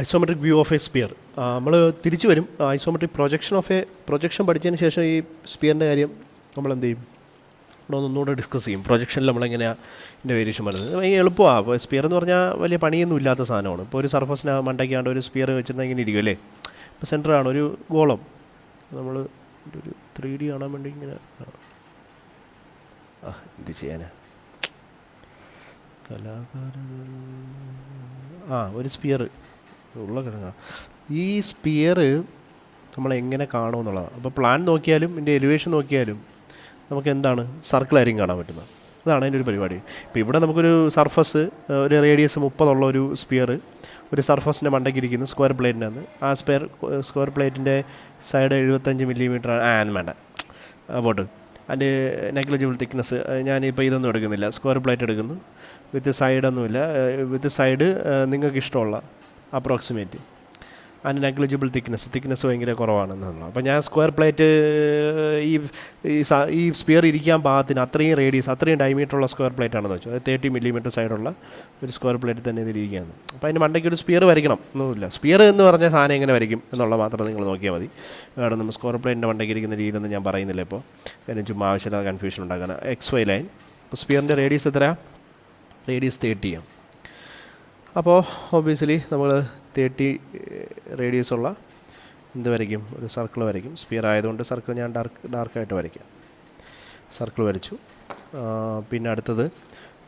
Isometric view of a sphere. നമ്മൾ തിരിച്ചു വരും. ഐസോമെട്രിക് പ്രൊജക്ഷൻ പഠിച്ചതിന് ശേഷം ഈ സ്പിയറിൻ്റെ കാര്യം നമ്മൾ എന്ത് ചെയ്യും, ഇവിടെ ഒന്നുകൂടെ ഡിസ്കസ് ചെയ്യും. പ്രൊജക്ഷനിൽ നമ്മളെങ്ങനെയാണ് ഇതിൻ്റെ വേരിയേഷൻ വരുന്നത്. ഭയങ്കര എളുപ്പമാണ്. അപ്പോൾ സ്പിയർ എന്ന് പറഞ്ഞാൽ വലിയ പണിയൊന്നും ഇല്ലാത്ത സാധനമാണ്. ഇപ്പോൾ ഒരു സർഫസിന് മണ്ടയ്ക്കാണ്ട് ഒരു സ്പിയർ വെച്ചിരുന്നാൽ ഇങ്ങനെ ഇരിക്കും അല്ലേ. ഇപ്പോൾ സെൻറ്ററാണ് ഒരു ഗോളം. നമ്മൾ ഒരു 3D കാണാൻ വേണ്ടി ഇങ്ങനെ എന്ത് ചെയ്യാനാ കലാകാരൻ ഒരു സ്പിയർ ഉള്ള കിഴങ്ങ. ഈ സ്പിയർ നമ്മളെങ്ങനെ കാണുമെന്നുള്ളതാണ്. അപ്പോൾ പ്ലാൻ നോക്കിയാലും ഇതിൻ്റെ എലിവേഷൻ നോക്കിയാലും നമുക്ക് എന്താണ് സർക്കിളായിരിക്കും കാണാൻ പറ്റുന്നത്. അതാണ് അതിൻ്റെ ഒരു പരിപാടി. ഇപ്പോൾ ഇവിടെ നമുക്കൊരു സർഫസ്, ഒരു റേഡിയസ് 30 ഉള്ള ഒരു സ്പിയർ ഒരു സർഫസിൻ്റെ മണ്ടയ്ക്ക് ഇരിക്കുന്നു, സ്ക്വയർ പ്ലേറ്റിനകത്ത്. ആ സ്ക്വയർ പ്ലേറ്റിൻ്റെ സൈഡ് 75 മില്ലിമീറ്റർ വേണ്ട അബോട്ട്. അതിൻ്റെ നെഗ്ലിജിബിൾ തിക്നെസ് ഞാനിപ്പോൾ ഇതൊന്നും എടുക്കുന്നില്ല, സ്ക്വയർ പ്ലേറ്റ് എടുക്കുന്നു. വിത്ത് സൈഡൊന്നുമില്ല, വിത്ത് സൈഡ് നിങ്ങൾക്ക് ഇഷ്ടമുള്ള അപ്രോക്സിമേറ്റ്. അതിൻ്റെ നെഗ്ലിജിബിൾ തിക്നെസ് ഭയങ്കര കുറവാണെന്നുള്ളത്. അപ്പോൾ ഞാൻ സ്ക്വയർ പ്ലേറ്റ് ഈ സ്പിയർ ഇരിക്കാൻ പാകത്തിന് അത്രയും റേഡിയസ്, അത്രയും ഡയമീറ്ററുള്ള സ്ക്വയർ പ്ലേറ്റ് ആണെന്ന് വെച്ചു. അത് 30 മില്ലിമീറ്റർ സൈഡുള്ള ഒരു സ്ക്വയർ പ്ലേറ്റ് തന്നെ ഇതിലിരിക്കുകയാണ്. അപ്പോൾ അതിൻ്റെ മണ്ടയ്ക്ക് ഒരു സ്പിയർ വരയ്ക്കണം ഒന്നുമില്ല. സ്പിയർ എന്ന് പറഞ്ഞ സാധനം എങ്ങനെ വരയ്ക്കും എന്നുള്ള മാത്രം നിങ്ങൾ നോക്കിയാൽ മതി. കാരണം നമ്മൾ സ്ക്വയർ പ്ലേറ്റിൻ്റെ മണ്ടയ്ക്ക് ഇരിക്കുന്ന രീതിയിലൊന്നും ഞാൻ പറയുന്നില്ല ഇപ്പോൾ. കാര്യം ചുമ്മാ ആവശ്യമില്ലാതെ കൺഫ്യൂഷൻ ഉണ്ടാക്കാൻ. XY line. അപ്പോൾ സ്പിയറിൻ്റെ റേഡിയസ് എത്രയാണ്? റേഡിയസ് 30 ആണ്. അപ്പോൾ ഒബ്വിയസ്ലി നമ്മൾ 30 റേഡിയസ് ഉള്ള എന്ത് വരയ്ക്കും? ഒരു സർക്കിൾ വരയ്ക്കും. സ്പിയർ ആയതുകൊണ്ട് സർക്കിൾ ഞാൻ ഡാർക്കായിട്ട് വരയ്ക്കാം. സർക്കിൾ വരച്ചു. പിന്നെ അടുത്തത്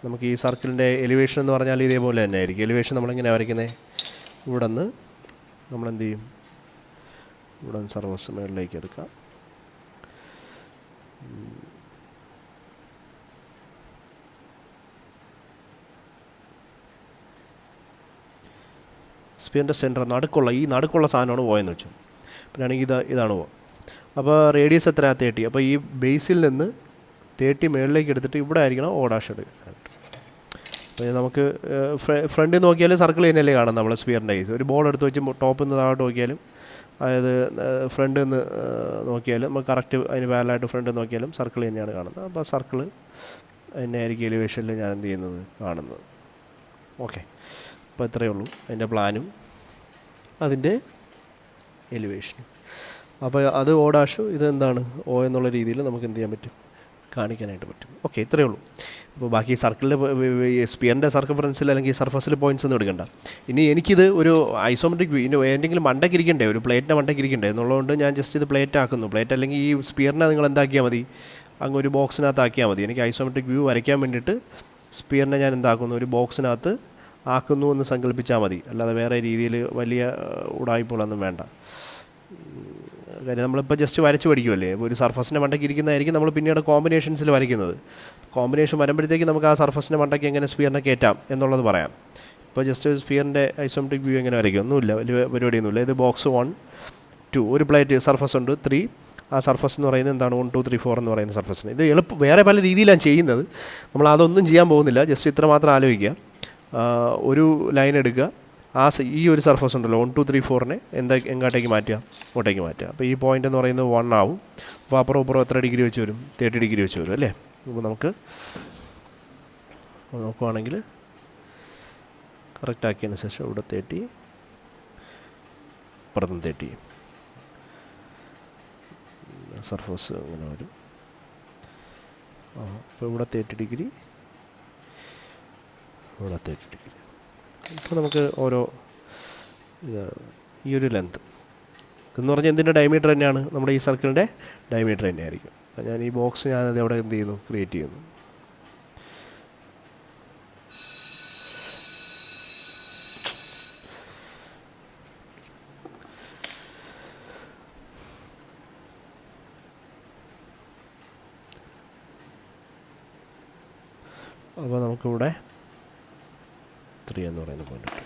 നമുക്ക് ഈ സർക്കിളിൻ്റെ എലിവേഷൻ എന്ന് പറഞ്ഞാൽ ഇതേപോലെ തന്നെ ആയിരിക്കും. എലിവേഷൻ നമ്മളിങ്ങനെ വരയ്ക്കുന്നത്, ഇവിടെ നിന്ന് നമ്മളെന്ത് ചെയ്യും, ഇവിടെ നിന്ന് സർവസ് മുകളിലേക്ക് എടുക്കാം. സ്പിയറിൻ്റെ സെൻറ്റർ നടുക്കുള്ള സാധനമാണ് പോയെന്ന് വെച്ചു. പിന്നെയാണെങ്കിൽ ഇതാണ് പോ. അപ്പോൾ റേഡിയസ് എത്ര? 30. അപ്പോൾ ഈ ബേസിൽ നിന്ന് 30 മുകളിലേക്ക് എടുത്തിട്ട് ഇവിടെ ആയിരിക്കണം ഓടാഷ് എടുക്കാൻ. അപ്പോൾ നമുക്ക് ഫ്രണ്ടിൽ നോക്കിയാലും സർക്കിൾ തന്നെയല്ലേ കാണാം നമ്മൾ സ്പിയറിൻ്റെ കേസ്. ഒരു ബോൾ എടുത്ത് വെച്ച് ടോപ്പിൽ നിന്ന് താഴോട്ട് നോക്കിയാലും, അതായത് ഫ്രണ്ടിൽ നിന്ന് നോക്കിയാലും നമുക്ക് കറക്റ്റ് അതിന് പാരലായിട്ട് ഫ്രണ്ടിൽ നോക്കിയാലും സർക്കിൾ തന്നെയാണ് കാണുന്നത്. അപ്പോൾ സർക്കിൾ തന്നെയായിരിക്കും എലിവേഷനിൽ ഞാൻ എന്ത് ചെയ്യുന്നത്, കാണുന്നത്. ഓക്കെ, അപ്പോൾ ഇത്രയേ ഉള്ളൂ അതിൻ്റെ പ്ലാനും അതിൻ്റെ എലിവേഷനും. അപ്പോൾ അത് ഓടാഷു, ഇതെന്താണ് ഓ എന്നുള്ള രീതിയിൽ നമുക്ക് എന്ത് ചെയ്യാൻ പറ്റും, കാണിക്കാനായിട്ട് പറ്റും. ഓക്കെ, ഇത്രയേ ഉള്ളൂ. അപ്പോൾ ബാക്കി സർക്കിളിൻ്റെ സ്പിയറിൻ്റെ സർക്കംഫറൻസിൽ അല്ലെങ്കിൽ സർഫസിൽ പോയിൻറ്റ്സ് ഒന്നും എടുക്കണ്ട. ഇനി എനിക്കിത് ഒരു ഐസോമെട്രിക് വ്യൂ, ഇനി എന്തെങ്കിലും മണ്ടയ്ക്കിരിക്കണ്ടേ, ഒരു പ്ലേറ്റിൻ്റെ മണ്ടയ്ക്കിരിക്കണ്ടേ എന്നുള്ളതുകൊണ്ട് ഞാൻ ജസ്റ്റ് ഇത് പ്ലേറ്റ് ആക്കുന്നു. പ്ലേറ്റ് അല്ലെങ്കിൽ ഈ സ്പിയറിനെ നിങ്ങൾ എന്താക്കിയാൽ മതി, അങ്ങ് ഒരു ബോക്സിനകത്ത് ആക്കിയാൽ മതി. എനിക്ക് ഐസോമെട്രിക് വ്യൂ വരയ്ക്കാൻ വേണ്ടിയിട്ട് സ്പിയറിനെ ഞാൻ എന്താക്കുന്നു, ഒരു ബോക്സിനകത്ത് ആക്കുന്നു എന്ന് സങ്കല്പിച്ചാൽ മതി. അല്ലാതെ വേറെ രീതിയിൽ വലിയ ഉടായ്പകളൊന്നും വേണ്ട. കാര്യം നമ്മളിപ്പോൾ ജസ്റ്റ് വരച്ച് പഠിക്കുമല്ലേ. ഒരു സർഫസിൻ്റെ മണ്ടയ്ക്ക് ഇരിക്കുന്നതായിരിക്കും നമ്മൾ പിന്നീട് കോമ്പിനേഷൻസിൽ വരയ്ക്കുന്നത്. കോമ്പിനേഷൻ വരുമ്പോഴത്തേക്ക് നമുക്ക് ആ സർഫസിൻ്റെ മണ്ടയ്ക്ക് എങ്ങനെ സ്പിയറിനെ കയറ്റാം എന്നുള്ളത് പറയാം. ഇപ്പോൾ ജസ്റ്റ് സ്പിയറിൻ്റെ ഐസോമെട്രിക് വ്യൂ എങ്ങനെ വരയ്ക്കും, ഒന്നുമില്ല, വലിയ പരിപാടിയൊന്നുമില്ല. ഇത് ബോക്സ് 1, 2, ഒരു പ്ലേറ്റ് സർഫസ് ഉണ്ട്, 3. ആ സർഫസ് എന്ന് പറയുന്നത് എന്താണ്, 1, 2, 3, 4 എന്ന് പറയുന്ന സർഫസിന്. ഇത് വേറെ പല രീതിയിലാണ് ചെയ്യുന്നത്. നമ്മൾ അതൊന്നും ചെയ്യാൻ പോകുന്നില്ല. ജസ്റ്റ് ഇത്ര മാത്രം ആലോചിക്കുക. ഒരു ലൈൻ എടുക്കുക. ഈ ഒരു സർഫസ് ഉണ്ടല്ലോ 1, 2, 3, 4നെ എങ്ങോട്ടേക്ക് മാറ്റുക, ഇങ്ങോട്ടേക്ക് മാറ്റുക. അപ്പോൾ ഈ പോയിൻ്റ് എന്ന് പറയുന്നത് 1 ആവും. അപ്പോൾ അപ്പുറം എത്ര ഡിഗ്രി വെച്ച് വരും, 30 ഡിഗ്രി വെച്ച് വരും അല്ലേ. അപ്പോൾ നമുക്ക് നോക്കുവാണെങ്കിൽ കറക്റ്റ് ആക്കിയതിന് ശേഷം ഇവിടെ 30, ഇപ്പുറത്തും 30 സർഫസ് അങ്ങനെ വരും. അപ്പോൾ ഇവിടെ 30 ഡിഗ്രി, ഇവിടെ 30 ഡിഗ്രി. ഇപ്പോൾ നമുക്ക് ഓരോ ഈ ഒരു ലെന്ത് എന്ന് പറഞ്ഞാൽ എന്തിൻ്റെ ഡയമീറ്റർ തന്നെയാണ്, നമ്മുടെ ഈ സർക്കിളിൻ്റെ ഡയമീറ്റർ തന്നെയായിരിക്കും. അപ്പോൾ ഞാൻ ഈ ബോക്സ് ഞാനത് അവിടെ എന്ത് ചെയ്യുന്നു, ക്രിയേറ്റ് ചെയ്യുന്നു. അപ്പോൾ നമുക്കിവിടെ 3 എന്ന് പറയുന്ന പോയിന്റ് കിട്ടും.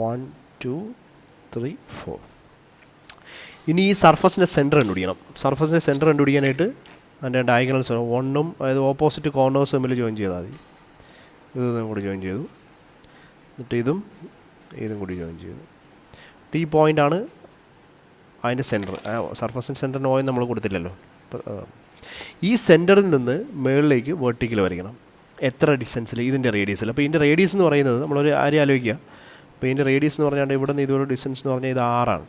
One, 2, 3, 4. ഇനി ഈ സർഫസിൻ്റെ സെൻറ്റർ കണ്ടുപിടിക്കണം. സർഫസിൻ്റെ സെൻറ്റർ കണ്ടുപിടിക്കാനായിട്ട് അതിൻ്റെ ഡയഗണൽസ് 1ഉം, അതായത് ഓപ്പോസിറ്റ് കോർണേഴ്സ് തമ്മിൽ ജോയിൻ ചെയ്താൽ മതി. ഇത് കൂടി ജോയിൻ ചെയ്തു. എന്നിട്ട് ഇതും ഇതും കൂടി ജോയിൻ ചെയ്തു. ഈ പോയിൻ്റാണ് അതിൻ്റെ സെൻറ്റർ. സർഫസിൻ്റെ സെൻറ്ററിന് ഓയിൽ നമ്മൾ കൊടുത്തില്ലല്ലോ. ഈ സെൻറ്ററിൽ നിന്ന് മുകളിലേക്ക് വെർട്ടിക്കൽ വരയ്ക്കണം. എത്ര ഡിസ്റ്റൻസിൽ? ഇതിൻ്റെ റേഡിയസിൽ. അപ്പോൾ ഇതിൻ്റെ റേഡിയസ് എന്ന് പറയുന്നത് നമ്മളൊരു ആരെയും ആലോചിക്കുക. അപ്പോൾ ഇതിൻ്റെ റേഡിയസ് എന്ന് പറഞ്ഞാൽ ഇവിടെ നിന്ന് ഇതൊരു ഡിസ്റ്റൻസ് എന്ന് പറഞ്ഞാൽ ഇത് 6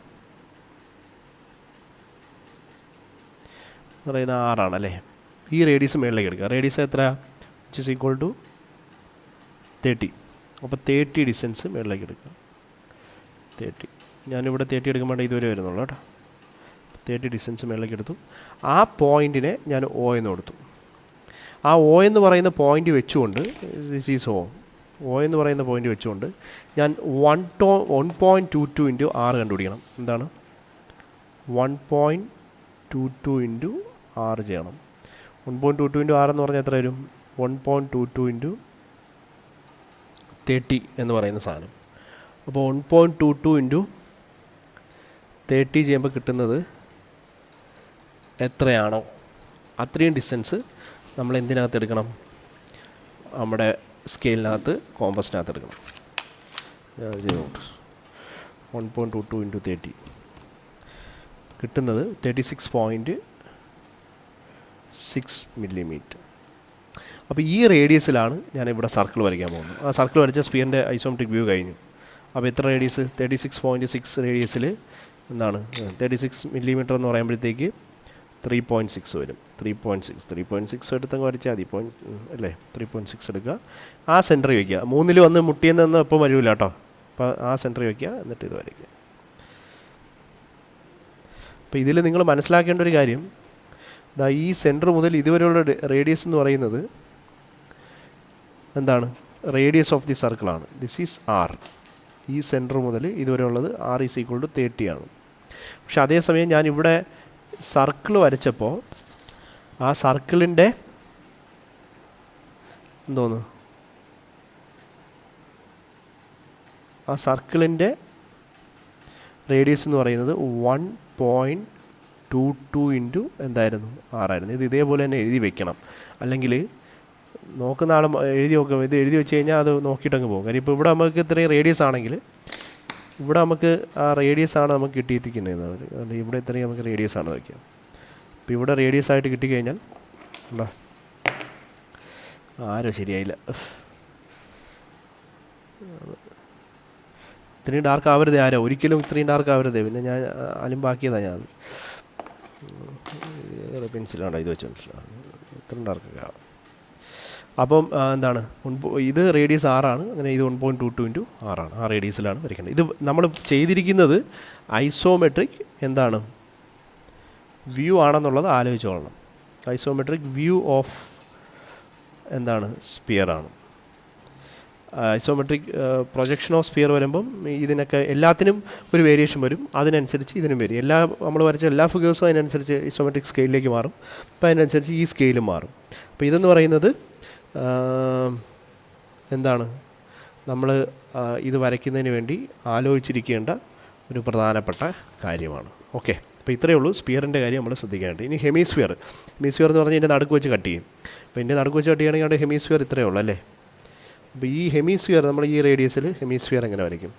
പറയുന്നത് 6 അല്ലേ. ഈ റേഡിയസ് മുകളിലേക്ക് എടുക്കുക. റേഡിയസ് എത്ര? Which is equal to 30. അപ്പോൾ 30 ഡിസ്റ്റൻസ് മുകളിലേക്ക് എടുക്കുക. 30. ഞാനിവിടെ 30 എടുക്കുമ്പോൾ ഇതുവരെ വരുന്നുള്ളൂ കേട്ടോ. 30 ഡിസ്റ്റൻസ് മുകളിലേക്ക് എടുത്തു. ആ പോയിൻറ്റിനെ ഞാൻ O എന്ന് കൊടുത്തു. ആ O എന്ന് പറയുന്ന പോയിൻ്റ് വെച്ചുകൊണ്ട് ദിസ് ഈസ് O എന്ന് പറയുന്ന പോയിൻ്റ് വെച്ചുകൊണ്ട് ഞാൻ 1.22 ഇൻറ്റു 6 കണ്ടുപിടിക്കണം. എന്താണ് 1.22 ഇൻറ്റു 6 ചെയ്യണം. 1.22 ഇൻറ്റു 6 എന്ന് പറഞ്ഞാൽ എത്ര വരും? 1.22 ഇൻറ്റു 30 എന്ന് പറയുന്ന സാധനം. അപ്പോൾ 1.22 ഇൻറ്റു 30 ചെയ്യുമ്പോൾ കിട്ടുന്നത് എത്രയാണോ അത്രയും ഡിസ്റ്റൻസ് നമ്മൾ എന്തിനകത്ത് എടുക്കണം? നമ്മുടെ സ്കെയിലിനകത്ത്, കോമ്പസിനകത്ത് എടുക്കണം. 1.22 ഇൻറ്റു 30 കിട്ടുന്നത് 36.6 മില്ലിമീറ്റർ. അപ്പോൾ ഈ റേഡിയസിലാണ് ഞാനിവിടെ സർക്കിൾ വരയ്ക്കാൻ പോകുന്നത്. ആ സർക്കിൾ വരച്ച സ്ഫിയറിൻ്റെ ഐസോമെട്രിക് വ്യൂ കഴിഞ്ഞു. അപ്പോൾ എത്ര റേഡിയസ്? 36.6 റേഡിയസിൽ എന്താണ് 36 മില്ലിമീറ്റർ എന്ന് പറയുമ്പോഴത്തേക്ക് 3.6 വരും. 3.6 എടുത്തങ്ങ് വരച്ചാൽ മതി. അല്ലേ, 3.6 എടുക്കുക. ആ സെൻറ്ററിൽ വയ്ക്കുക. 3 വന്ന് മുട്ടിയെന്ന് എപ്പോൾ വരില്ല കേട്ടോ. അപ്പോൾ ആ സെൻറ്ററിൽ വയ്ക്കുക, എന്നിട്ട് ഇത് വരയ്ക്കുക. അപ്പോൾ ഇതിൽ നിങ്ങൾ മനസ്സിലാക്കേണ്ട ഒരു കാര്യം, ഈ സെൻറ്റർ മുതൽ ഇതുവരെയുള്ള റേഡിയസ് എന്ന് പറയുന്നത് എന്താണ്? റേഡിയസ് ഓഫ് ദി സർക്കിളാണ്. This is R. ഈ സെൻറ്റർ മുതൽ ഇതുവരെ ഉള്ളത് R ഈസ് ഈക്വൽ ടു 30 ആണ്. പക്ഷെ അതേസമയം ഞാനിവിടെ സർക്കിൾ വരച്ചപ്പോൾ ആ സർക്കിളിൻ്റെ എന്തോന്ന് ആ സർക്കിളിൻ്റെ റേഡിയസ് എന്ന് പറയുന്നത് 1.22 ഇൻറ്റു എന്തായിരുന്നു? 6 ആയിരുന്നു. ഇത് ഇതേപോലെ തന്നെ എഴുതി വെക്കണം. അല്ലെങ്കിൽ നോക്കുന്ന ആൾ എഴുതി നോക്കും. ഇത് എഴുതി വെച്ച് കഴിഞ്ഞാൽ അത് നോക്കിയിട്ടങ്ങ് പോകും. കാര്യം ഇപ്പോൾ ഇവിടെ നമുക്ക് ഇത്രയും റേഡിയസ് ആണെങ്കിൽ ഇവിടെ നമുക്ക് ആ റേഡിയസ് ആണ് നമുക്ക് കിട്ടിയിരിക്കുന്നത്. അതുകൊണ്ട് ഇവിടെ ഇത്രയും നമുക്ക് റേഡിയസ് ആണ് വയ്ക്കുക. അപ്പോൾ ഇവിടെ റേഡിയസ് ആയിട്ട് കിട്ടിക്കഴിഞ്ഞാൽ ഉണ്ടോ? ആരോ ശരിയായില്ല. ഇത്രയും ഡാർക്ക് ആവരുതേ. ആരോ ഒരിക്കലും ഇത്രയും ഡാർക്ക് ആവരുതേ. പിന്നെ ഞാൻ അലിമ്പാക്കിയതാണ് ഞാൻ. പെൻസിലാണ്ടോ ഇത് വെച്ച് മനസ്സിലാവും. ഇത്രയും ഡാർക്കൊക്കെ ആവും. അപ്പം എന്താണ് ഇത് റേഡിയസ് 6 ആണ്. അങ്ങനെ ഇത് 1.22 ഇൻറ്റു 6 ആണ്. ആ റേഡിയസിലാണ് വരയ്ക്കേണ്ടത്. ഇത് നമ്മൾ ചെയ്തിരിക്കുന്നത് ഐസോമെട്രിക് എന്താണ് വ്യൂ ആണെന്നുള്ളത് ആലോചിച്ചോളണം. ഐസോമെട്രിക് വ്യൂ ഓഫ് എന്താണ് സ്ഫിയറാണ്. ഐസോമെട്രിക് പ്രൊജക്ഷൻ ഓഫ് സ്ഫിയർ വരുമ്പം ഇതിനൊക്കെ എല്ലാത്തിനും ഒരു വേരിയേഷൻ വരും. അതിനനുസരിച്ച് ഇതിനും വരും. നമ്മൾ വരച്ച എല്ലാ ഫിഗേഴ്സും അതിനനുസരിച്ച് ഐസോമെട്രിക് സ്കെയിലിലേക്ക് മാറും. അപ്പോൾ അതിനനുസരിച്ച് ഈ സ്കെയിലും മാറും. അപ്പോൾ ഇതെന്ന് പറയുന്നത് എന്താണ് നമ്മൾ ഇത് വരയ്ക്കുന്നതിന് വേണ്ടി ആലോചിച്ചിരിക്കേണ്ട ഒരു പ്രധാനപ്പെട്ട കാര്യമാണ്. ഓക്കെ, അപ്പോൾ ഇത്രയേ ഉള്ളൂ സ്ഫിയറിൻ്റെ കാര്യം നമ്മൾ ശ്രദ്ധിക്കേണ്ടത്. ഇനി ഹെമിസ്ഫിയർ എന്ന് പറഞ്ഞാൽ ഇതിൻ്റെ നടുക്ക് വെച്ച് കട്ട് ചെയ്യും. അപ്പോൾ ഇതിൻ്റെ നടുക്ക് വെച്ച് കട്ട് ചെയ്യുകയാണെങ്കിൽ അവിടെ ഹെമിസ്ഫിയർ ഇത്രയേ ഉള്ളൂ അല്ലേ. അപ്പോൾ ഈ ഹെമിസ്ഫിയർ നമ്മൾ ഈ റേഡിയസിൽ ഹെമിസ്ഫിയർ എങ്ങനെ വരയ്ക്കും?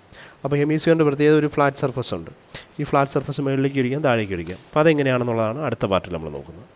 അപ്പോൾ ഹെമിസ്ഫിയറിൻ്റെ പ്രത്യേകത ഒരു ഫ്ലാറ്റ് സർഫസ് ഉണ്ട്. ഈ ഫ്ലാറ്റ് സർഫസ് മുകളിലേക്ക് ഇരിക്കാം, താഴേക്ക് ഇരിക്കാം. അപ്പോൾ അതെങ്ങനെയാണെന്നുള്ളതാണ് അടുത്ത പാർട്ടിൽ നമ്മൾ നോക്കുന്നത്.